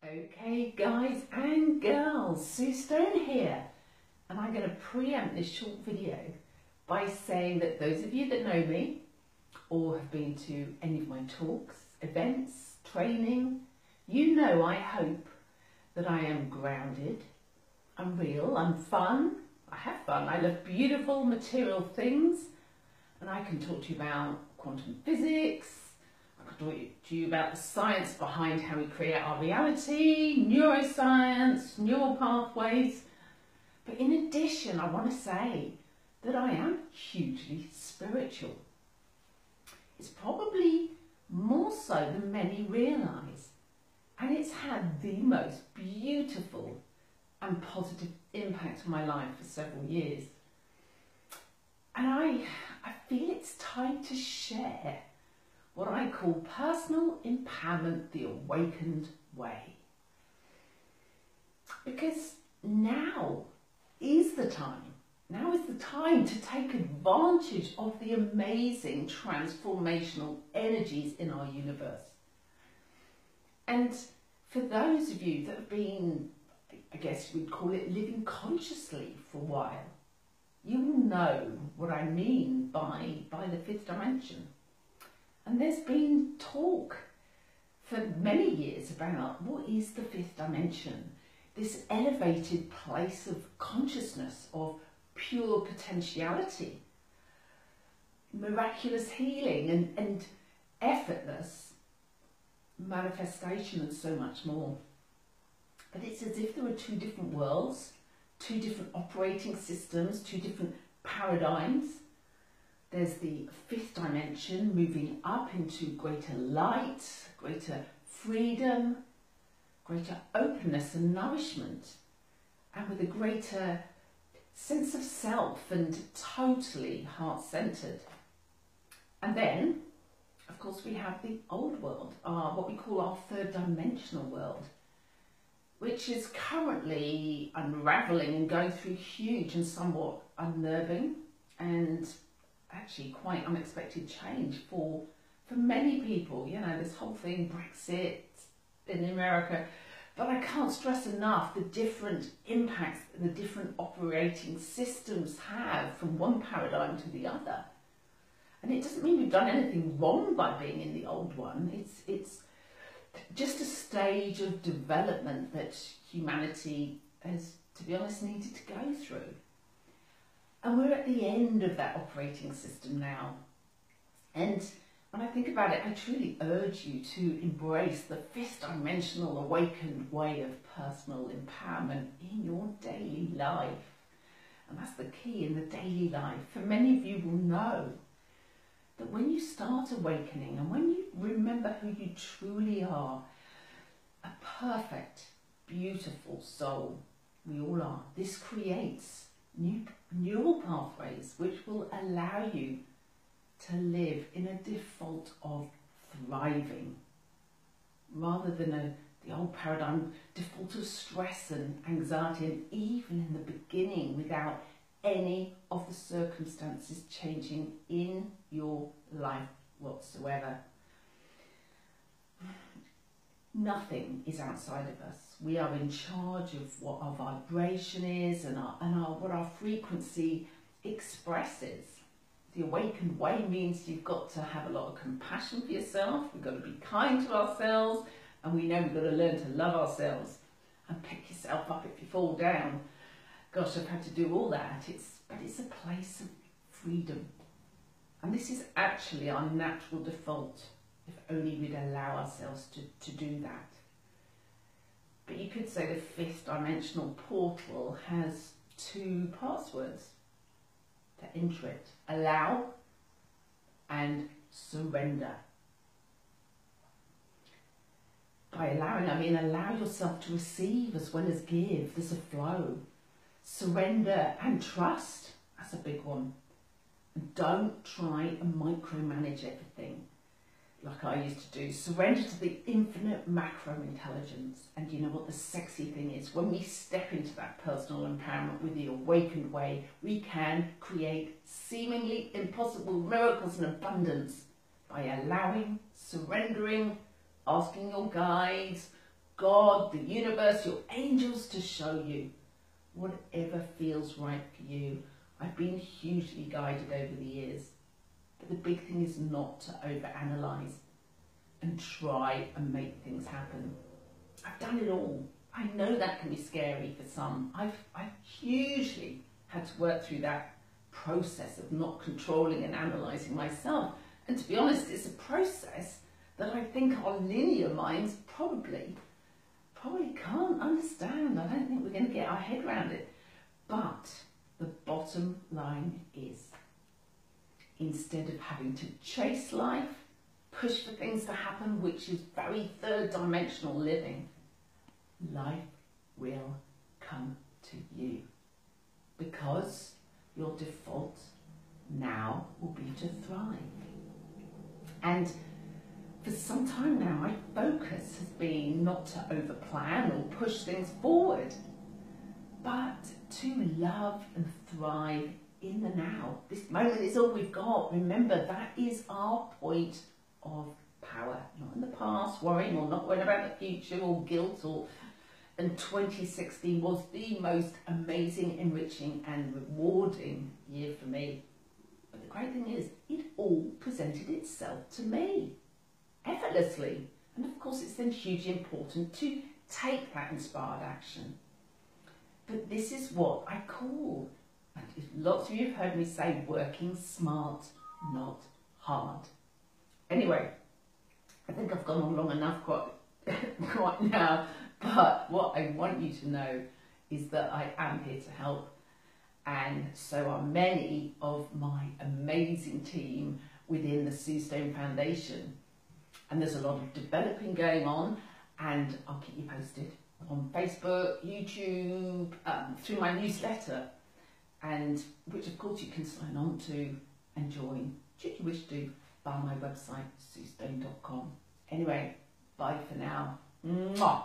Okay guys and girls, Sue Stone here, and I'm going to preempt this short video by saying that those of you that know me or have been to any of my talks, events, training, you know I hope that I am grounded, I'm real, I'm fun, I have fun, I love beautiful material things, and I can talk to you about quantum physics, I can talk to you about the science behind how we create our reality, neuroscience, neural pathways. But in addition, I want to say that I am hugely spiritual. It's probably more so than many realise. And it's had the most beautiful and positive impact on my life for several years. And I feel it's time to share what I call personal empowerment the awakened way. Because now is the time to take advantage of the amazing transformational energies in our universe. And for those of you that have been, I guess we'd call it living consciously for a while, you will know what I mean by the fifth dimension. And there's been talk for many years about what is the fifth dimension, this elevated place of consciousness, of pure potentiality, miraculous healing and effortless manifestation and so much more. But it's as if there were two different worlds, two different operating systems, two different paradigms. There's the fifth dimension moving up into greater light, greater freedom, greater openness and nourishment, and with a greater sense of self and totally heart-centered. And then, of course, we have the old world, what we call our third dimensional world, which is currently unravelling and going through huge and somewhat unnerving and actually quite unexpected change for many people. You know, this whole thing, Brexit in America, but I can't stress enough the different impacts the different operating systems have from one paradigm to the other. And it doesn't mean we've done anything wrong by being in the old one. It's just a stage of development that humanity has, to be honest, needed to go through. And we're at the end of that operating system now. And when I think about it, I truly urge you to embrace the fifth dimensional awakened way of personal empowerment in your daily life. And that's the key in the daily life. For many of you will know that when you start awakening and when you remember who you truly are, a perfect, beautiful soul, we all are, this creates new neural pathways which will allow you to live in a default of thriving rather than the old paradigm default of stress and anxiety, and even in the beginning without any of the circumstances changing in your life whatsoever. Nothing is outside of us. We are in charge of what our vibration is and what our frequency expresses. The awakened way means you've got to have a lot of compassion for yourself, we've got to be kind to ourselves, and we know we've got to learn to love ourselves and pick yourself up if you fall down. Gosh, I've had to do all that. But it's a place of freedom. And this is actually our natural default, if only we'd allow ourselves to do that. But you could say the fifth dimensional portal has two passwords to enter it: allow and surrender. By allowing, I mean allow yourself to receive as well as give. There's a flow. Surrender and trust, that's a big one. And don't try and micromanage everything like I used to do. Surrender to the infinite macro intelligence. And you know what the sexy thing is? When we step into that personal empowerment with the awakened way, we can create seemingly impossible miracles and abundance by allowing, surrendering, asking your guides, God, the universe, your angels to show you whatever feels right for you. I've been hugely guided over the years, but the big thing is not to overanalyze and try and make things happen. I've done it all. I know that can be scary for some. I've hugely had to work through that process of not controlling and analysing myself. And to be honest, it's a process that I think our linear minds probably can't understand. I don't think we're going to get our head around it. But the bottom line is, instead of having to chase life, push for things to happen, which is very third dimensional living, life will come to you, because your default now will be to thrive. And for some time now, my focus has been not to overplan or push things forward, but to love and thrive in the now. This moment is all we've got. Remember, that is our point of power. Not in the past, worrying or not worrying about the future or guilt and 2016 was the most amazing, enriching and rewarding year for me. But the great thing is, it all presented itself to me effortlessly. And of course, it's then hugely important to take that inspired action. But this is what I call, and lots of you have heard me say, working smart, not hard. Anyway, I think I've gone on long enough quite now, but what I want you to know is that I am here to help, and so are many of my amazing team within the Sue Stone Foundation. And there's a lot of developing going on, and I'll keep you posted on Facebook, YouTube, through my newsletter, and which of course you can sign on to and join, should you wish to, by my website, suestone.com. Anyway, bye for now. Mwah.